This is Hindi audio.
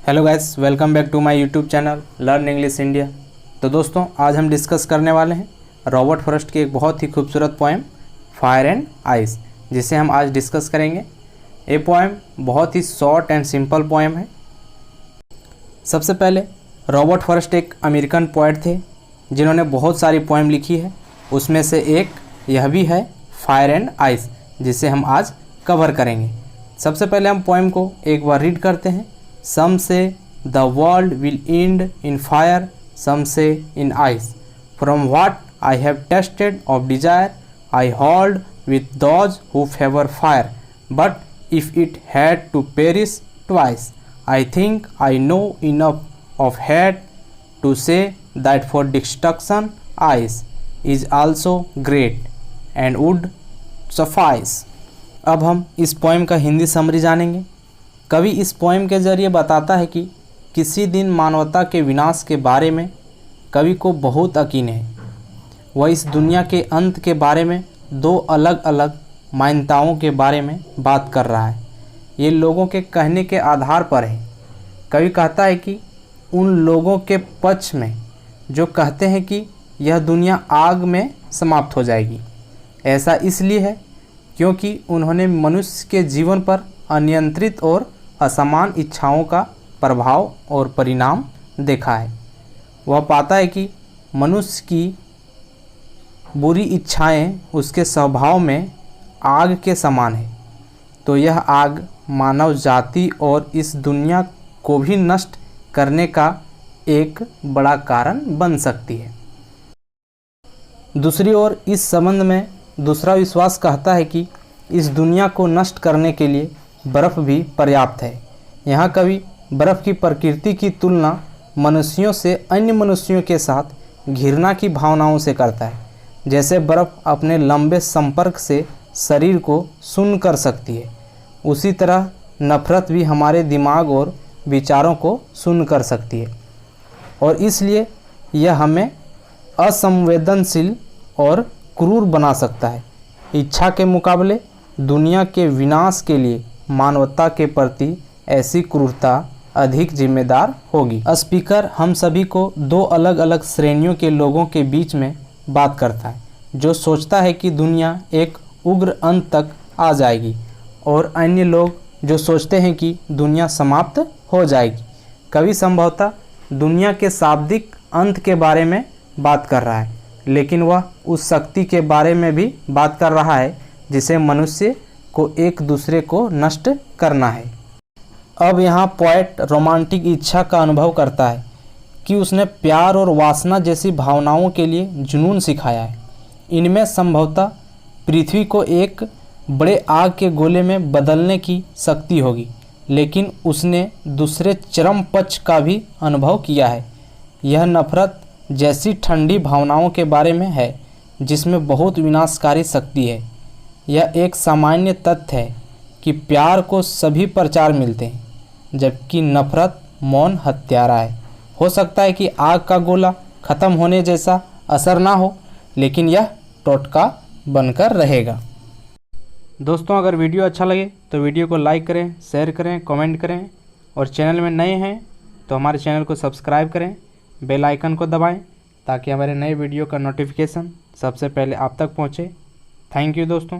Hello guys, welcome back to my YouTube channel learn English India. तो दोस्तों, आज हम डिस्कस करने वाले हैं रॉबर्ट फ्रॉस्ट की एक बहुत ही खूबसूरत पोएम फायर एंड आइस, जिसे हम आज डिस्कस करेंगे। ये पोएम बहुत ही शॉर्ट एंड सिंपल पोएम है। सबसे पहले रॉबर्ट फ्रॉस्ट एक अमेरिकन पोएट थे जिन्होंने बहुत सारी पोएम लिखी है। उसमें से एक यह भी है फायर एंड आइस, जिसे हम आज कवर करेंगे। सबसे पहले हम पोएम को एक बार रीड करते हैं। Some say the world will end in fire, some say in ice. From what I have tasted of desire, I hold with those who favor fire. But if it had to perish twice, I think I know enough of hate to say that for destruction ice is also great and would suffice. अब हम इस पोएम का हिंदी समरी जानेंगे। कवि इस पोएम के ज़रिए बताता है कि किसी दिन मानवता के विनाश के बारे में कवि को बहुत यकीन है। वह इस दुनिया के अंत के बारे में दो अलग अलग मान्यताओं के बारे में बात कर रहा है। ये लोगों के कहने के आधार पर है। कवि कहता है कि उन लोगों के पक्ष में जो कहते हैं कि यह दुनिया आग में समाप्त हो जाएगी। ऐसा इसलिए है क्योंकि उन्होंने मनुष्य के जीवन पर अनियंत्रित और असमान इच्छाओं का प्रभाव और परिणाम देखा है। वह पाता है कि मनुष्य की बुरी इच्छाएं उसके स्वभाव में आग के समान है। तो यह आग मानव जाति और इस दुनिया को भी नष्ट करने का एक बड़ा कारण बन सकती है। दूसरी ओर इस संबंध में दूसरा विश्वास कहता है कि इस दुनिया को नष्ट करने के लिए बर्फ़ भी पर्याप्त है। यहाँ कवि बर्फ़ की प्रकृति की तुलना मनुष्यों से अन्य मनुष्यों के साथ घृणा की भावनाओं से करता है। जैसे बर्फ़ अपने लंबे संपर्क से शरीर को सुन्न कर सकती है, उसी तरह नफ़रत भी हमारे दिमाग और विचारों को सुन्न कर सकती है और इसलिए यह हमें असंवेदनशील और क्रूर बना सकता है। इच्छा के मुकाबले दुनिया के विनाश के लिए मानवता के प्रति ऐसी क्रूरता अधिक जिम्मेदार होगी। स्पीकर हम सभी को दो अलग अलग श्रेणियों के लोगों के बीच में बात करता है, जो सोचता है कि दुनिया एक उग्र अंत तक आ जाएगी और अन्य लोग जो सोचते हैं कि दुनिया समाप्त हो जाएगी। कवि संभवतः दुनिया के शाब्दिक अंत के बारे में बात कर रहा है, लेकिन वह उस शक्ति के बारे में भी बात कर रहा है जिसे मनुष्य को एक दूसरे को नष्ट करना है। अब यहाँ पोएट रोमांटिक इच्छा का अनुभव करता है कि उसने प्यार और वासना जैसी भावनाओं के लिए जुनून सिखाया है। इनमें संभवतः पृथ्वी को एक बड़े आग के गोले में बदलने की शक्ति होगी, लेकिन उसने दूसरे चरम पक्ष का भी अनुभव किया है। यह नफ़रत जैसी ठंडी भावनाओं के बारे में है जिसमें बहुत विनाशकारी शक्ति है। यह एक सामान्य तथ्य है कि प्यार को सभी प्रचार मिलते हैं, जबकि नफ़रत मौन हत्यारा है। हो सकता है कि आग का गोला ख़त्म होने जैसा असर ना हो, लेकिन यह टोटका बनकर रहेगा। दोस्तों, अगर वीडियो अच्छा लगे तो वीडियो को लाइक करें, शेयर करें, कमेंट करें और चैनल में नए हैं तो हमारे चैनल को सब्सक्राइब करें, बेल आइकन को दबाएं ताकि हमारे नए वीडियो का नोटिफिकेशन सबसे पहले आप तक पहुँचे। थैंक यू दोस्तों।